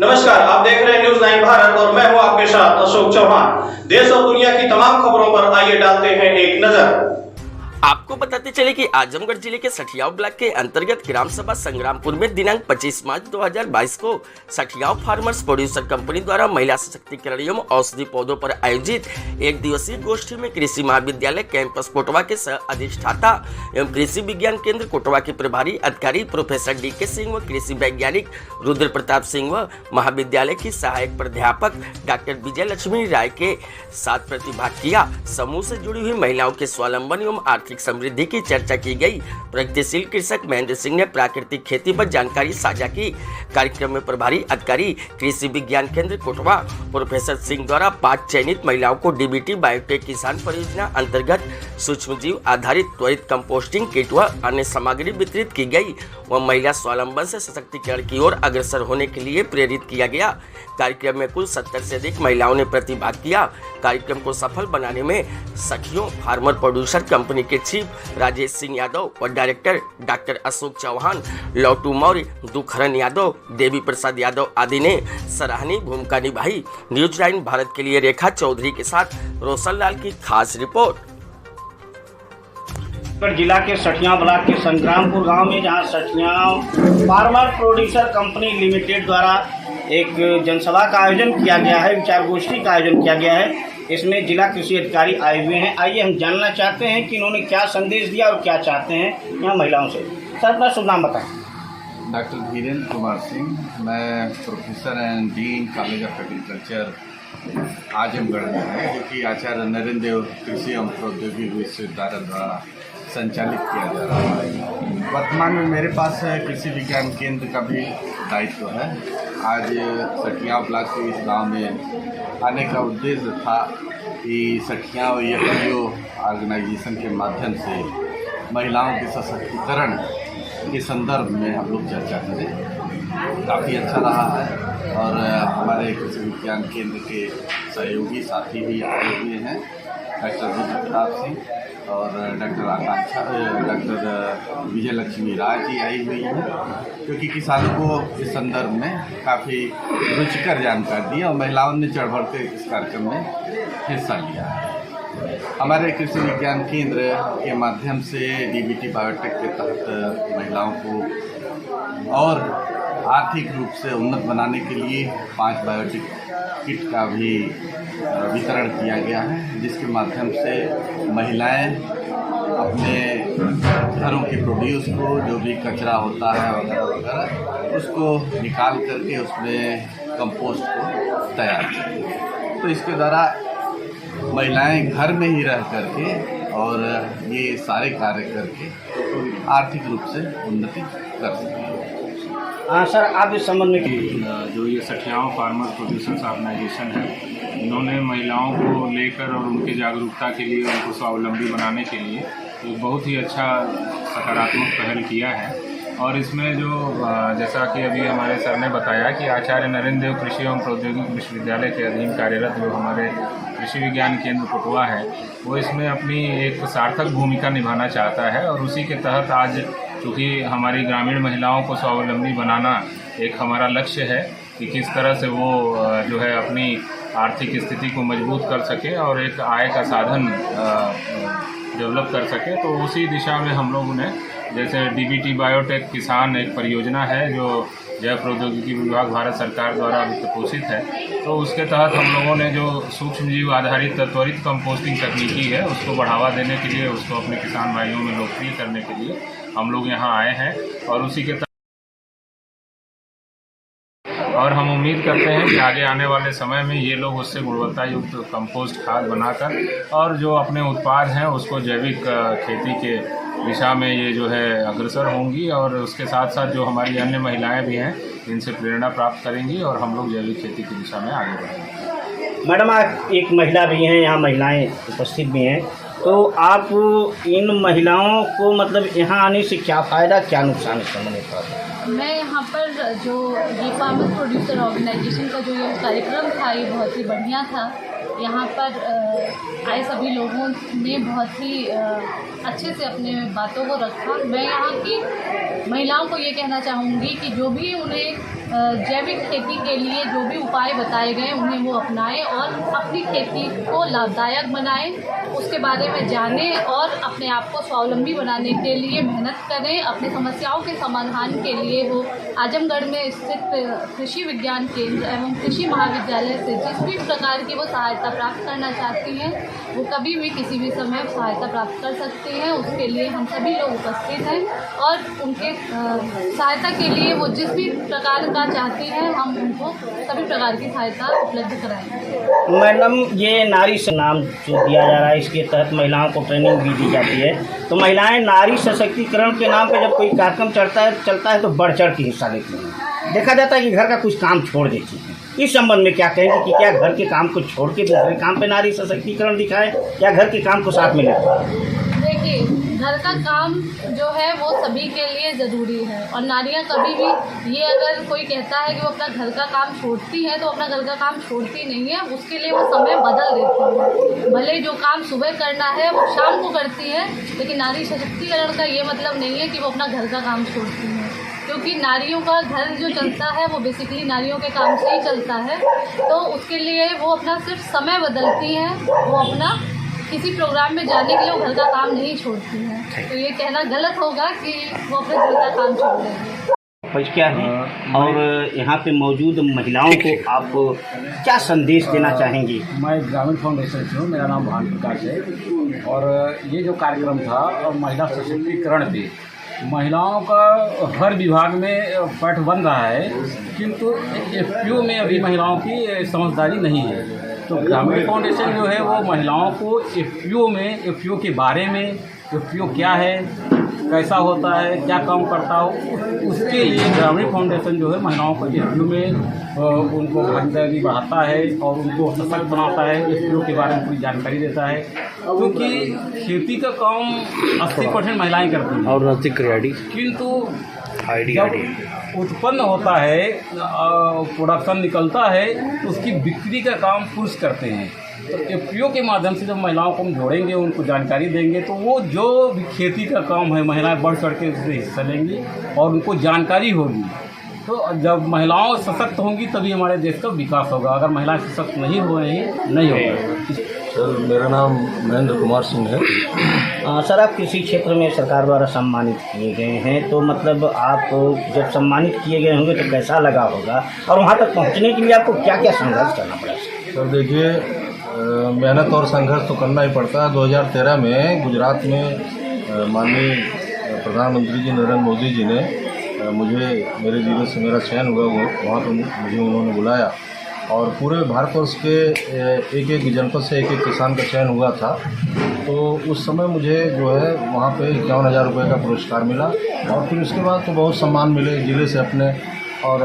नमस्कार, आप देख रहे हैं न्यूज़ 9 भारत और मैं हूं आपके साथ अशोक चौहान। देश और दुनिया की तमाम खबरों पर आइए डालते हैं एक नजर। आपको बताते चले कि आजमगढ़ जिले के सठियाव ब्लॉक के अंतर्गत ग्राम सभा संग्रामपुर में दिनांक 25 मार्च 2022 को सठियाव फार्मर्स प्रोड्यूसर कंपनी द्वारा महिला सशक्तिकरण एवं औषधि पौधों पर आयोजित एक दिवसीय गोष्ठी में कृषि महाविद्यालय कैंपस कोटवा के सह अधिष्ठाता एवं कृषि विज्ञान केंद्र कोटवा के प्रभारी अधिकारी प्रोफेसर DK सिंह व कृषि वैज्ञानिक रुद्र प्रताप सिंह व महाविद्यालय की सहायक प्राध्यापक डॉक्टर विजय लक्ष्मी राय के साथ प्रतिभाग किया। समूह से जुड़ी हुई महिलाओं के स्वावलंबन एवं आर्थिक समृद्धि की चर्चा की गई। प्रगतिशील कृषक महेंद्र सिंह ने प्राकृतिक खेती पर जानकारी साझा की। कार्यक्रम में प्रभारी अधिकारी कृषि विज्ञान केंद्र कोटवा प्रोफेसर सिंह द्वारा 5 चयनित महिलाओं को DBT बायोटेक किसान परियोजना अंतर्गत सूक्ष्म जीव आधारित त्वरित कंपोस्टिंग किट व अन्य सामग्री वितरित की गई व महिला स्वावलंबन से सशक्तिकरण की ओर अग्रसर होने के लिए प्रेरित किया गया। कार्यक्रम में कुल 70 से अधिक महिलाओं ने प्रतिभाग किया। कार्यक्रम को सफल बनाने में सखियों फार्मर प्रोड्यूसर कंपनी के चीफ राजेश सिंह यादव व डायरेक्टर डॉक्टर अशोक चौहान, लौटू मौर्य, दुखरन यादव, देवी प्रसाद यादव आदि ने सराहनीय भूमिका निभाई। न्यूज़ 9 भारत के लिए रेखा चौधरी के साथ रोशन लाल की खास रिपोर्ट। जिला के सठियाव ब्लॉक के संग्रामपुर गांव में, जहां सठियाव फार्मर प्रोड्यूसर कंपनी लिमिटेड द्वारा एक जनसभा का आयोजन किया गया है, विचार गोष्ठी का आयोजन किया गया है। इसमें जिला कृषि अधिकारी आए हुए हैं। आइए हम जानना चाहते हैं कि इन्होंने क्या संदेश दिया और क्या चाहते हैं यहाँ महिलाओं से। सर, अपना शुभ नाम बताएं। डॉक्टर धीरेन्द्र कुमार सिंह, मैं professor and dean college of agriculture Azamgarh में है, जो कि आचार्य नरेंद्र देव कृषि एवं प्रौद्योगिकी विश्वविद्यालय द्वारा संचालित किया जा रहा है। वर्तमान में मेरे पास कृषि विज्ञान केंद्र का भी दायित्व है। आज सठियाव ब्लॉक के इस गांव में आने का उद्देश्य था कि सठियाव FPO ऑर्गेनाइजेशन के माध्यम से महिलाओं के सशक्तिकरण के संदर्भ में हम लोग चर्चा करें। काफ़ी अच्छा रहा है और हमारे कृषि विज्ञान केंद्र के सहयोगी साथी भी आए हुए हैं, डॉक्टर रुद्र प्रताप सिंह और डॉक्टर विजय लक्ष्मी राय जी आई हुई हैं, क्योंकि किसानों को इस संदर्भ में काफ़ी रुचिकर जानकारी दी और महिलाओं ने चढ़ बढ़ के इस कार्यक्रम में हिस्सा लिया है। हमारे कृषि विज्ञान केंद्र के माध्यम से DBT बायोटेक के तहत महिलाओं को और आर्थिक रूप से उन्नत बनाने के लिए 5 बायोटेक किट का भी वितरण किया गया है, जिसके माध्यम से महिलाएं अपने घरों के प्रोड्यूस को, जो भी कचरा होता है वगैरह वगैरह, उसको निकाल करके उसमें कंपोस्ट को तैयार करती। तो इसके द्वारा महिलाएं घर में ही रह करके और ये सारे कार्य करके आर्थिक रूप से उन्नति कर सकती है। हाँ सर, आप इस संबंध में जो ये सठियाव फार्मर प्रोड्यूसर्स ऑर्गेनाइजेशन है, इन्होंने महिलाओं को लेकर और उनकी जागरूकता के लिए, उनको स्वावलंबी बनाने के लिए एक बहुत ही अच्छा सकारात्मक पहल किया है। और इसमें जो जैसा कि अभी हमारे सर ने बताया कि आचार्य नरेंद्र देव कृषि एवं प्रौद्योगिकी विश्वविद्यालय के अधीन कार्यरत जो हमारे कृषि विज्ञान केंद्र कोटवा है, वो इसमें अपनी एक सार्थक भूमिका निभाना चाहता है। और उसी के तहत आज चूँकि हमारी ग्रामीण महिलाओं को स्वावलंबी बनाना एक हमारा लक्ष्य है कि किस तरह से वो जो है अपनी आर्थिक स्थिति को मजबूत कर सके और एक आय का साधन डेवलप कर सके, तो उसी दिशा में हम लोगों ने, जैसे DBT बायोटेक किसान एक परियोजना है जो जैव प्रौद्योगिकी विभाग भारत सरकार द्वारा वित्त पोषित है, तो उसके तहत हम लोगों ने जो सूक्ष्म जीव आधारित त्वरित कंपोस्टिंग तकनीकी है, उसको बढ़ावा देने के लिए, उसको अपने किसान भाइयों में लोकप्रिय करने के लिए हम लोग यहाँ आए हैं। और उसी के और हम उम्मीद करते हैं कि आगे आने वाले समय में ये लोग उससे गुणवत्ता युक्त कंपोस्ट खाद बनाकर और जो अपने उत्पाद हैं उसको जैविक खेती के दिशा में ये जो है अग्रसर होंगी। और उसके साथ साथ जो हमारी अन्य महिलाएं भी हैं, इनसे प्रेरणा प्राप्त करेंगी और हम लोग जैविक खेती की दिशा में आगे बढ़ेंगे। मैडम, आप एक महिला भी हैं, यहाँ महिलाएं उपस्थित भी हैं, तो आप इन महिलाओं को मतलब यहाँ आने से क्या फ़ायदा, क्या नुकसान इस संबंध में? मैं यहाँ पर जो ये फार्मर प्रोड्यूसर ऑर्गेनाइजेशन का जो ये कार्यक्रम था, ये बहुत ही बढ़िया था। यहाँ पर आए सभी लोगों ने बहुत ही अच्छे से अपने बातों को रखा। मैं यहाँ की महिलाओं को ये कहना चाहूँगी कि जो भी उन्हें जैविक खेती के लिए जो भी उपाय बताए गए उन्हें वो अपनाएं और अपनी खेती को लाभदायक बनाएं, उसके बारे में जानें और अपने आप को स्वावलंबी बनाने के लिए मेहनत करें। अपनी समस्याओं के समाधान के लिए वो आजमगढ़ में स्थित कृषि विज्ञान केंद्र एवं कृषि महाविद्यालय से जिस भी प्रकार की वो सहायता प्राप्त करना चाहती हैं वो कभी भी किसी भी समय सहायता प्राप्त कर सकती हैं। उसके लिए हम सभी लोग उपस्थित हैं और उनके सहायता के लिए वो जिस भी प्रकार का चाहती हैं हम उनको सभी प्रकार की सहायता उपलब्ध कराएंगे। मैडम, ये नारी से नाम जो दिया जा रहा है, इसके तहत महिलाओं को ट्रेनिंग भी दी जाती है, तो महिलाएं नारी सशक्तिकरण के नाम पे जब कोई कार्यक्रम चलता है तो बढ़ चढ़ के हिस्सा लेती हैं। देखा जाता है कि घर का कुछ काम छोड़ देती हैं। इस संबंध में क्या कहेंगे कि क्या घर के काम को छोड़ के दूसरे काम पे नारी सशक्तिकरण दिखाए या घर के काम को साथ में लेते? देखिए, घर का काम जो है वो सभी के लिए ज़रूरी है और नारियां कभी भी ये अगर कोई कहता है कि वो अपना घर का काम छोड़ती है तो अपना घर का काम छोड़ती नहीं है, उसके लिए वो समय बदल देती है। भले जो काम सुबह करना है वो शाम को करती है, लेकिन नारी सशक्तिकरण का ये मतलब नहीं है कि वो अपना घर का काम छोड़ती है, क्योंकि नारियों का घर जो चलता है वो बेसिकली नारियों के काम से ही चलता है। तो उसके लिए वो अपना सिर्फ समय बदलती हैं, वो अपना किसी प्रोग्राम में जाने के लिए वो घर का काम नहीं छोड़ती हैं। तो ये कहना गलत होगा कि वो अपने घर का काम छोड़ देंगे। क्या है और यहाँ पे मौजूद महिलाओं को आप क्या संदेश देना चाहेंगी? मैं ग्रामीण फाउंडेशन से हूँ, मेरा नाम भान प्रकाश है और ये जो कार्यक्रम था महिला सशक्तिकरण पे महिलाओं का हर विभाग में पाठ बन रहा है, किंतु एफपीओ में अभी महिलाओं की समझदारी नहीं है। तो ग्रामीण फाउंडेशन जो है वो महिलाओं को एफपीओ के बारे में, एफपीओ क्या है, कैसा होता है, क्या काम करता हो, उसके लिए ग्रामीण फाउंडेशन जो है महिलाओं को एफपीओ में उनको भागीदारी बढ़ाता है और उनको सशक्त बनाता है, एफपीओ के बारे में पूरी जानकारी देता है। क्योंकि खेती का काम 80% महिलाएं करती हैं और नैतिक क्रियाडी, किंतु जब उत्पन्न होता है, प्रोडक्शन निकलता है, तो उसकी बिक्री का काम पुरुष करते हैं। तो एफपीओ के माध्यम से जब महिलाओं को हम जोड़ेंगे, उनको जानकारी देंगे, तो वो जो भी खेती का काम है महिलाएं बढ़ चढ़ के उसमें हिस्सा लेंगी और उनको जानकारी होगी। तो जब महिलाओं सशक्त होंगी तभी हमारे देश का विकास होगा। अगर महिलाएं सशक्त नहीं हो रही नहीं होगा। सर, मेरा नाम महेंद्र कुमार सिंह है। सर, आप कृषि क्षेत्र में सरकार द्वारा सम्मानित किए गए हैं, तो मतलब आप जब सम्मानित किए गए होंगे तो कैसा लगा होगा और वहाँ तक पहुँचने के लिए आपको क्या क्या संघर्ष करना पड़ा? सर देखिए, मेहनत और संघर्ष तो करना ही पड़ता है। 2013 में गुजरात में माननीय प्रधानमंत्री जी नरेंद्र मोदी जी ने मुझे मेरे जिले से मेरा चयन हुआ, वहाँ पर मुझे उन्होंने बुलाया और पूरे भारतवर्ष के एक एक जनपद से एक एक किसान का चयन हुआ था। तो उस समय मुझे जो है वहाँ पे 51,000 रुपये का पुरस्कार मिला और फिर उसके बाद तो बहुत सम्मान मिले जिले से अपने, और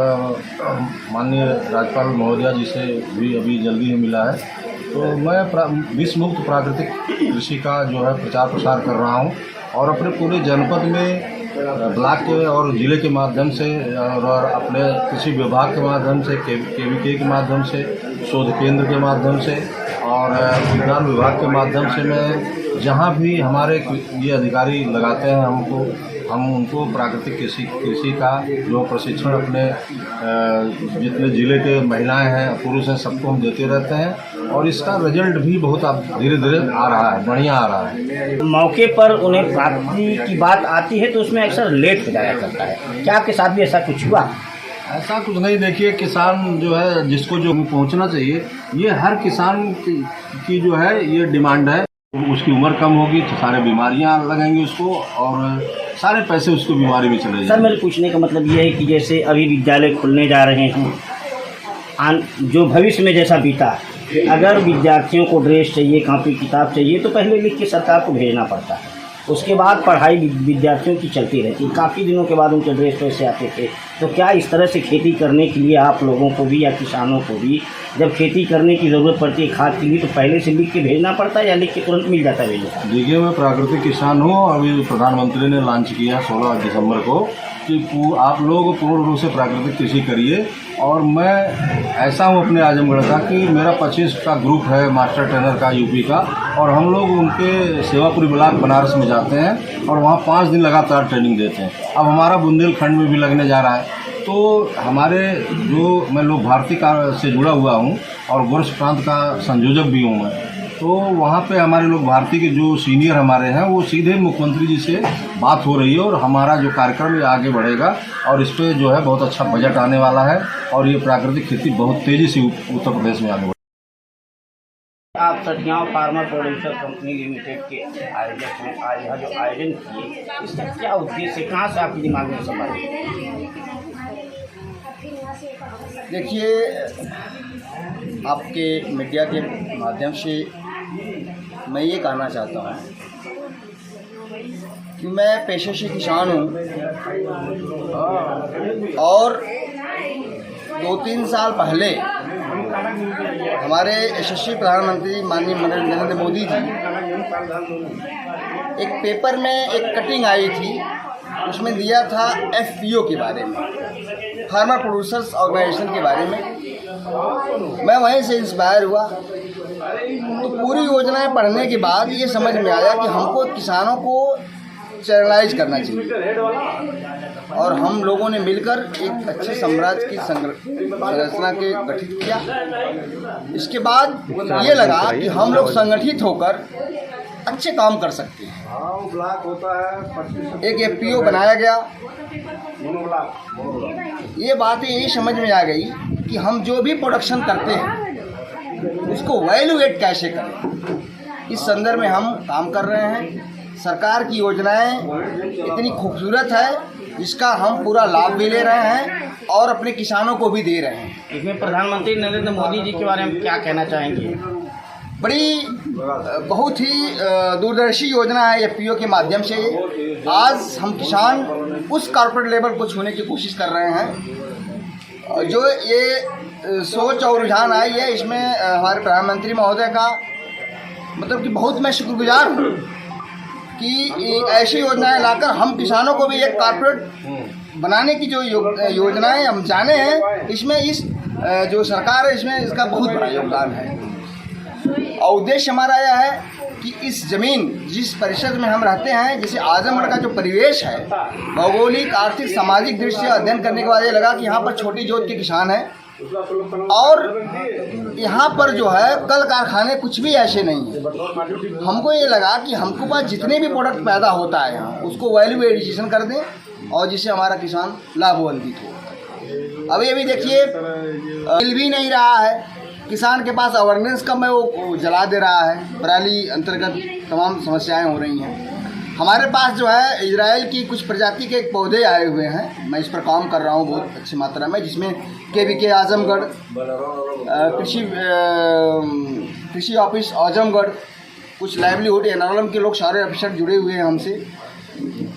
माननीय राज्यपाल महोदया जी से भी अभी जल्दी ही मिला है। तो मैं विष मुक्त प्राकृतिक कृषि का जो है प्रचार प्रसार कर रहा हूँ और अपने पूरे जनपद में ब्लॉक के और ज़िले के माध्यम से और अपने कृषि विभाग के माध्यम से, केवीके के माध्यम से, शोध केंद्र के माध्यम से और विज्ञान विभाग के माध्यम से मैं जहाँ भी हमारे ये अधिकारी लगाते हैं हम उनको प्राकृतिक कृषि का जो प्रशिक्षण अपने जितने ज़िले के महिलाएं हैं, पुरुष हैं, सबको हम देते रहते हैं और इसका रिजल्ट भी बहुत धीरे धीरे आ रहा है, बढ़िया आ रहा है। मौके पर उन्हें प्राप्ति की बात आती है तो उसमें अक्सर लेट हो जाया करता है। क्या आपके साथ भी ऐसा कुछ हुआ? ऐसा कुछ नहीं। देखिए, किसान जो है जिसको जो पहुंचना चाहिए, ये हर किसान की जो है ये डिमांड है। उसकी उम्र कम होगी तो सारे बीमारियां लगेंगी उसको और सारे पैसे उसको बीमारी में चले जाएंगे। सर, मेरे पूछने का मतलब ये है कि जैसे अभी विद्यालय खुलने जा रहे हैं, जो भविष्य में जैसा बीता, अगर विद्यार्थियों को ड्रेस चाहिए, कॉपी किताब चाहिए तो पहले लिख के सरकार को भेजना पड़ता है, उसके बाद पढ़ाई विद्यार्थियों की चलती रहती है। काफ़ी दिनों के बाद उनके ड्रेस पैसे आते थे। तो क्या इस तरह से खेती करने के लिए आप लोगों को भी या किसानों को भी जब खेती करने की ज़रूरत पड़ती है खाद के लिए, तो पहले से लिख के भेजना पड़ता है या लिख के तुरंत मिल जाता है? देखिए, मैं प्राकृतिक किसान हूँ। अभी प्रधानमंत्री ने लॉन्च किया 16 दिसंबर को कि आप लोग पूर्ण रूप से प्राकृतिक कृषि करिए। और मैं ऐसा हूँ अपने आजमगढ़ का कि मेरा 25 का ग्रुप है मास्टर ट्रेनर का यूपी का, और हम लोग उनके सेवापुरी ब्लॉक बनारस में जाते हैं और वहाँ 5 दिन लगातार ट्रेनिंग देते हैं। अब हमारा बुंदेलखंड में भी लगने जा रहा है। तो हमारे जो मैं लोक भारती का से जुड़ा हुआ हूँ और गोरक्ष प्रांत का संयोजक भी हूँ मैं, तो वहाँ पे हमारे लोग भारती के जो सीनियर हमारे हैं वो सीधे मुख्यमंत्री जी से बात हो रही है और हमारा जो कार्यक्रम ये आगे बढ़ेगा और इस पे जो है बहुत अच्छा बजट आने वाला है और ये प्राकृतिक खेती बहुत तेज़ी से उत्तर प्रदेश में आने वाली है। आप सठियाव फार्मर प्रोड्यूसर कंपनी लिमिटेड के आयोजक हैं। आज यहाँ जो आयोजन किए, इसका क्या उद्देश्य, कहाँ से आपके दिमाग में सवाल? देखिए, आपके मीडिया के माध्यम से मैं ये कहना चाहता हूँ कि मैं पेशे से किसान हूँ और 2-3 साल पहले हमारे यशस्वी प्रधानमंत्री माननीय नरेंद्र मोदी जी एक पेपर में एक कटिंग आई थी, उसमें दिया था FPO के बारे में, फार्मर प्रोड्यूसर्स ऑर्गेनाइजेशन के बारे में। मैं वहीं से इंस्पायर हुआ। तो पूरी योजनाएं पढ़ने के बाद ये समझ में आया कि हमको किसानों को चैनलाइज करना चाहिए और हम लोगों ने मिलकर एक अच्छे साम्राज्य की संरचना के गठित किया। इसके बाद ये लगा कि हम लोग संगठित होकर अच्छे काम कर सकते हैं। एक FPO बनाया गया। ये बातें यही समझ में आ गई कि हम जो भी प्रोडक्शन करते हैं उसको वैल्यू एड कैसे करें। इस संदर्भ में हम काम कर रहे हैं। सरकार की योजनाएं इतनी खूबसूरत है जिसका हम पूरा लाभ भी ले रहे हैं और अपने किसानों को भी दे रहे हैं। इसमें प्रधानमंत्री नरेंद्र मोदी जी के बारे में क्या कहना चाहेंगे? बहुत ही दूरदर्शी योजना है FPO के माध्यम से। आज हम किसान उस कॉर्पोरेट लेवल को छूने की कोशिश कर रहे हैं। जो ये सोच और रुझान आई है, इसमें हमारे प्रधानमंत्री महोदय का मतलब कि बहुत मैं शुक्रगुजार हूँ कि ऐसी योजनाएं लाकर हम किसानों को भी एक कॉर्पोरेट बनाने की जो योजनाएं हम जाने हैं, इसमें इस जो सरकार है इसमें इसका बहुत बड़ा योगदान है। और उद्देश्य हमारा यह है कि इस ज़मीन जिस परिषद में हम रहते हैं, जैसे आजमगढ़ का जो परिवेश है, भौगोलिक आर्थिक सामाजिक दृष्टि से अध्ययन करने के बाद ये लगा कि यहाँ पर छोटी जोत के किसान हैं और यहाँ पर जो है कल कारखाने कुछ भी ऐसे नहीं है। हमको ये लगा कि हमको पास जितने भी प्रोडक्ट पैदा होता है यहाँ उसको वैल्यू एडिशन कर दें और जिससे हमारा किसान लाभान्वित हो। अभी देखिए मिल भी नहीं रहा है, किसान के पास अवेयरनेस कम है, वो जला दे रहा है। पराली अंतर्गत तमाम समस्याएं हो रही हैं। हमारे पास जो है इजराइल की कुछ प्रजाति के पौधे आए हुए हैं, मैं इस पर काम कर रहा हूँ बहुत अच्छी मात्रा में, जिसमें KVK आजमगढ़, कृषि ऑफिस आजमगढ़, कुछ लाइवलीहुड एनआरएलएम के लोग सारे ऑफिसर जुड़े हुए हैं हमसे।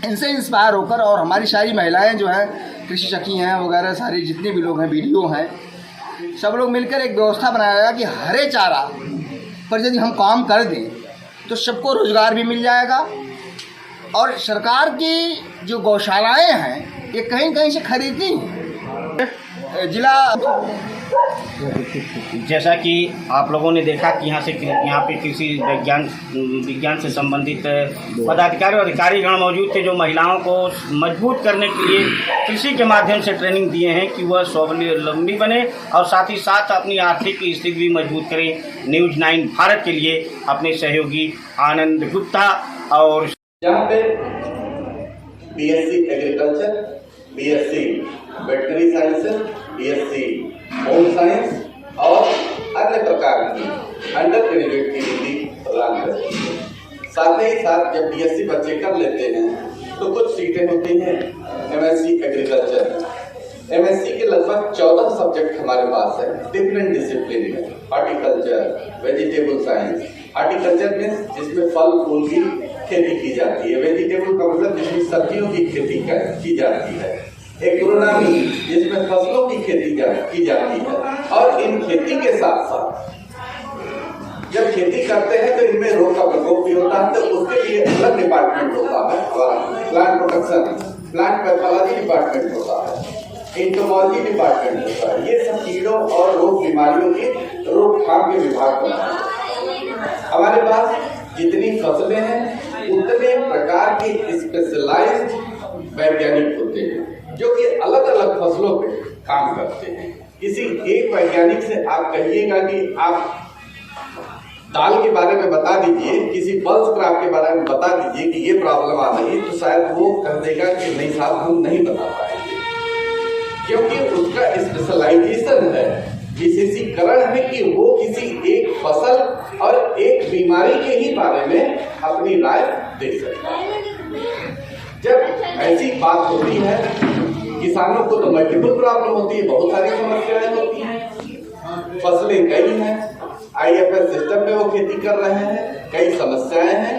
इनसे इंस्पायर होकर और हमारी सारी महिलाएं जो हैं कृषि सखी हैं वगैरह, सारे जितने भी लोग हैं BDO हैं, सब लोग मिलकर एक व्यवस्था बनाया कि हरे चारा पर यदि हम काम कर दें तो सबको रोजगार भी मिल जाएगा और सरकार की जो गौशालाएं हैं ये कहीं कहीं से खरीदती हैं। जिला जैसा कि आप लोगों ने देखा कि यहाँ पे कृषि विज्ञान से संबंधित पदाधिकारी और अधिकारीगण मौजूद थे, जो महिलाओं को मजबूत करने के लिए कृषि के माध्यम से ट्रेनिंग दिए हैं कि वह स्वावलंबी बने और साथ ही साथ अपनी आर्थिक स्थिति भी मजबूत करें। न्यूज़ 9 भारत के लिए अपने सहयोगी आनंद गुप्ता। और यहाँ पे BSc agriculture, BSc veterinary sciences, BSc home science और अन्य प्रकार की अंडर ग्रेजुएट की डिग्री प्रदान करते हैं। साथ ही साथ जब BSc बच्चे कर लेते हैं तो कुछ सीटें होती हैं MSc एग्रीकल्चर। MSc के लगभग 14 सब्जेक्ट हमारे पास है डिफरेंट डिसिप्लिन में। Horticulture, vegetable science. हॉर्टिकल्चर में जिसमें फल फूल की खेती की जाती है, वेजिटेबल का मतलब जिसमें सब्जियों की खेती की जाती है, एग्रोनॉमी जिसमें फसलों की खेती की जाती है। और इन खेती के साथ साथ जब खेती करते हैं तो इनमें रोग का प्रकोप भी होता है, तो उसके लिए अलग डिपार्टमेंट होता है, plant protection, plant pathology department होता है, एंटोमोलॉजी डिपार्टमेंट होता है। ये सब कीड़ों और रोग बीमारियों की रोकथाम के विभाग होता है। हमारे पास जितनी फसलें हैं उतने प्रकार के स्पेशलाइज्ड वैज्ञानिक होते हैं जो कि अलग अलग फसलों पे काम करते हैं। किसी एक वैज्ञानिक से आप कहिएगा कि आप दाल के बारे में बता दीजिए, किसी पल्स क्राफ्ट के बारे में बता दीजिए कि ये प्रॉब्लम आ रही है, तो शायद वो कह देगा कि नहीं साहब हम नहीं बता पाएंगे, क्योंकि उसका स्पेशलाइजेशन है, विशेषीकरण है कि वो किसी एक फसल और एक बीमारी के ही बारे में अपनी राय दे सकता है। जब ऐसी बात होती है, किसानों को तो मल्टीपल प्रॉब्लम होती है, बहुत सारी समस्याएं होती हैं, फसलें कई हैं, IFS सिस्टम में वो खेती कर रहे हैं, कई समस्याएं हैं।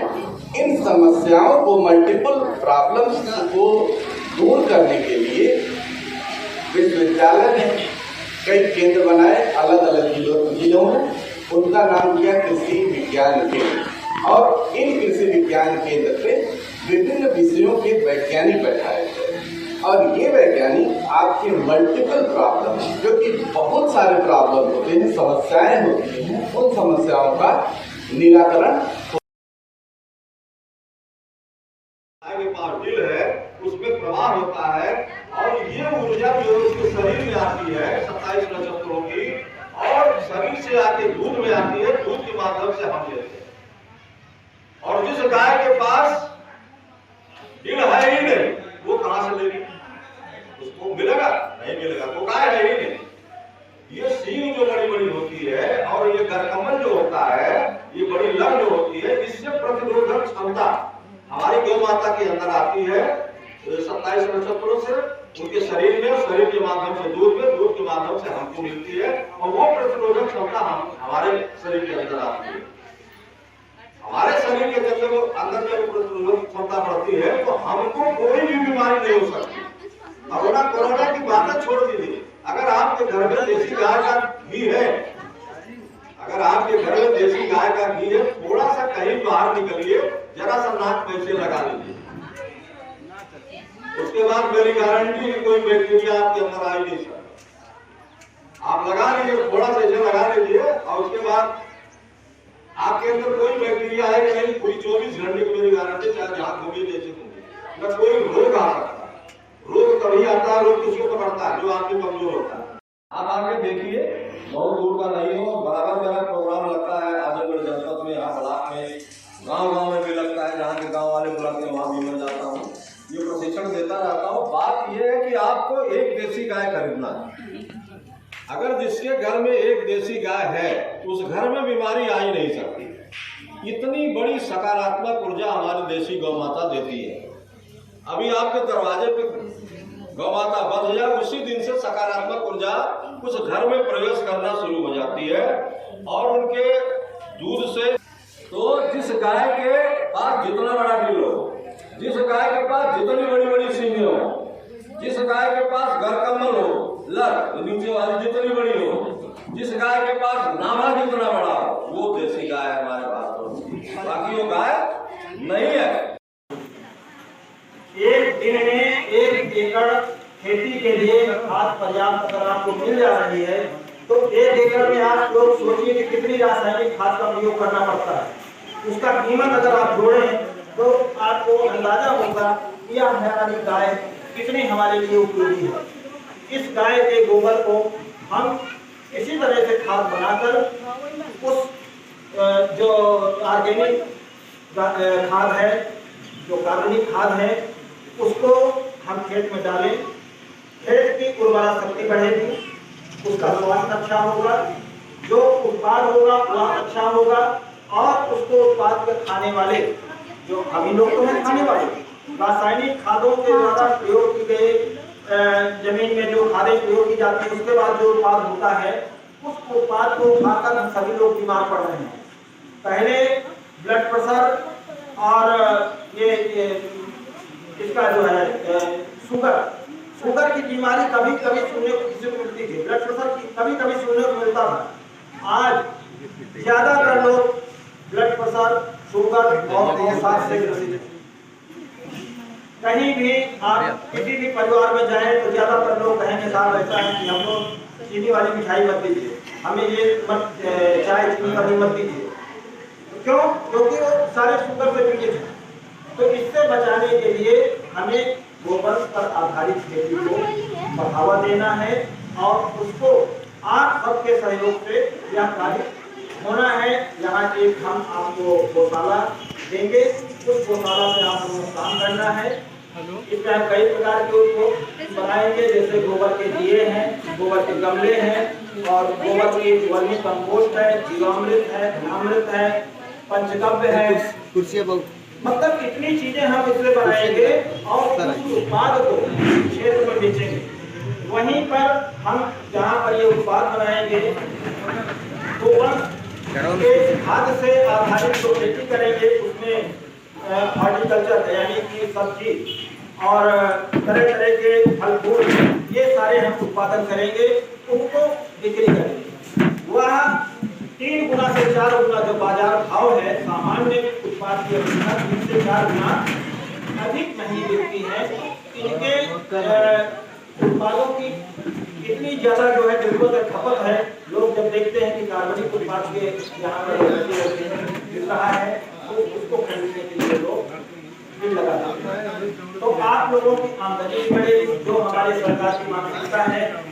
इन समस्याओं को, मल्टीपल प्रॉब्लम्स को दूर करने के लिए विश्वविद्यालय ने कई केंद्र बनाए अलग अलग जिलों में। उनका नाम किया कृषि विज्ञान केंद्र, और इन कृषि विज्ञान केंद्र पे विभिन्न विषयों के वैज्ञानिक बैठाए गए, और ये वैज्ञानिक आपके मल्टीपल प्रॉब्लम, जो कि बहुत सारे प्रॉब्लम होते हैं, समस्याएं होती हैं, उन समस्याओं का निराकरण। दिल है उसमें प्रवाह होता है, और ये ऊर्जा जो उसके शरीर में आती है 27 नक्षत्रों की, और शरीर से आके दूध में आती है, दूध के माध्यम से हम लेते हैं। और जिस गाय के पास दिल है ही नहीं, वो कहां से लेगी? उसको मिलेगा? नहीं मिलेगा, वो गाय है ही नहीं। ये सींग जो बड़ी बड़ी होती है, और ये गरकमल जो होता है, ये बड़ी लंग जो होती है, इससे प्रतिरोधक क्षमता हमारी गौ माता के अंदर आती है 27 नक्षत्रों से, उनके शरीर में, शरीर के माध्यम से दूध में, दूध के माध्यम से हमको मिलती है, और वो प्रतिरोधक क्षमता हमारे शरीर के अंदर आती है। हमारे शरीर के अंदर जब प्रतिरोधक क्षमता बढ़ती है तो हमको कोई भी बीमारी नहीं हो सकती। कोरोना की बातें छोड़ दीजिए, अगर आपके घर में देसी गाय का घी है, अगर आपके घर में देसी गाय का घी है, थोड़ा सा कहीं बाहर निकलिए, जरा सा नाक पैसे लगा लीजिए, उसके बाद मेरी गारंटी कोई बैक्टीरिया आपके अंदर आ ही नहीं सकता। आप लगा लीजिए, थोड़ा सा इसे लगा लीजिए, और उसके बाद आपके अंदर कोई बैक्टीरिया है कि नहीं, पूरी 24 घंटे की मेरी गारंटी, चाहे जहां घूमिए जैसे घूमिए, न कोई रोग आ सकता। रोग तभी आता है, रोग किसको पकड़ता है? जो आपके कमजोर होता है। आप आगे देखिए, बहुत दूर का नहीं हो, बराबर मेरा प्रोग्राम लगता है आजमगढ़ जनपद में, यहाँ ब्लॉक में, गांव में भी लगता है, जहाँ के गांव वाले बुलाते हैं वहाँ भी मैं जाता हूँ, ये प्रशिक्षण देता रहता हूँ। बात ये है कि आपको एक देसी गाय खरीदना है। अगर जिसके घर में एक देसी गाय है, उस घर में बीमारी आ ही नहीं सकती। इतनी बड़ी सकारात्मक ऊर्जा हमारी देसी गौ माता देती है। अभी आपके दरवाजे पे गौ माता बंध जाए, उसी दिन से सकारात्मक ऊर्जा उस घर में प्रवेश करना शुरू हो जाती है, और उनके दूध से, तो जिस गाय के पास जितना बड़ा दिल हो, जिस गाय के पास जितनी बड़ी बड़ी सींगें हो, जिस गाय के पास गरकमल हो, लर नीचे वाली जितनी बड़ी हो, जिस गाय के पास नाभा जितना बड़ा हो, वो देसी गाय हमारे पास हो, बाकी वो गाय नहीं है। एक दिन में 1 एकड़ खेती के लिए खाद पर्याप्त अगर आपको मिल जा रही है, तो 1 एकड़ में आप लोग सोचिए कि कितनी रासायनिक खाद का प्रयोग करना पड़ता है। उसका कीमत अगर आप जोड़ें तो आपको अंदाजा होगा कि यह हमारी गाय कितनी हमारे लिए उपयोगी है। इस गाय के गोबर को हम इसी तरह से खाद बनाकर उस जो ऑर्गेनिक खाद है, जो कार्बनिक खाद है, उसको हम खेत में डालें, खेत की उर्वरा शक्ति बढ़ेगी, उसका स्वास्थ्य अच्छा होगा, जो उत्पाद होगा वह अच्छा होगा, और उसको उत्पाद के खाने वाले जो अभी लोग तो हैं खाने वाले, रासायनिक खादों के द्वारा प्रयोग की गए जमीन में जो खादें प्रयोग की जाती है, उसके बाद जो उत्पाद होता है, उस उत्पाद को खाकर हम सभी लोग बीमार पड़ रहे हैं। पहले ब्लड प्रेशर और ये इसका जो है शुगर की बीमारी कभी कभी सुनने को किसी को मिलती थी, ब्लड प्रेशर की कभी कभी सुनने को मिलता था। आज ज्यादातर लोग ब्लड प्रेशर, शुगर और सांस से ग्रसित हैं। कहीं भी आप किसी भी परिवार में जाएं तो ज्यादातर लोग कहेंगे साहब ऐसा है कि हम लोग चीनी वाली मिठाई मत दीजिए, हमें ये मत चाय चीनी वाली मत दीजिए। क्यों? क्योंकि वो सारे शुगर से पीड़ित हैं। तो इससे बचाने के लिए हमें गोबर पर आधारित खेती को बढ़ावा देना है और उसको आप सबके सहयोग से यह कार्य होना है। यहाँ एक हम आपको गौशाला देंगे, उस गौशाला में आपको काम करना है। इसमें हम कई प्रकार के उसको बनाएंगे, जैसे गोबर के दिए हैं, गोबर के गमले हैं और गोबर की वर्मी कंपोस्ट है, जीवामृत है, अमृत है, पंचगव्य है, कुर्सियाँ बहुत, मतलब इतनी चीजें हम इससे बनाएंगे और उस उत्पाद को क्षेत्र में बेचेंगे। वहीं पर हम जहाँ पर ये उत्पाद बनाएंगे गोबर के खाद से आधारित जो खेती करेंगे उसमें हॉर्टिकल्चर यानी कि सब्जी और तरह तरह के फल फूल ये सारे हम उत्पादन करेंगे, उनको बिक्री करेंगे। वह 3 गुना से 4 गुना जो बाजार भाव है सामान्य उत्पाद की अपेक्षा 3 से 4 गुना अधिक महंगी बिकती है। इनके उत्पादों की इतनी ज्यादा जो है जरूरत खपत है। लोग जब देखते हैं कि कार्बनिक उत्पाद के यहाँ पर मिल रहा है तो उसको खरीदने के लिए लोग भीड़ लगाते हैं। तो आप लोगों की आमदनी बढ़ेगी, जो हमारी सरकार की मानसिकता है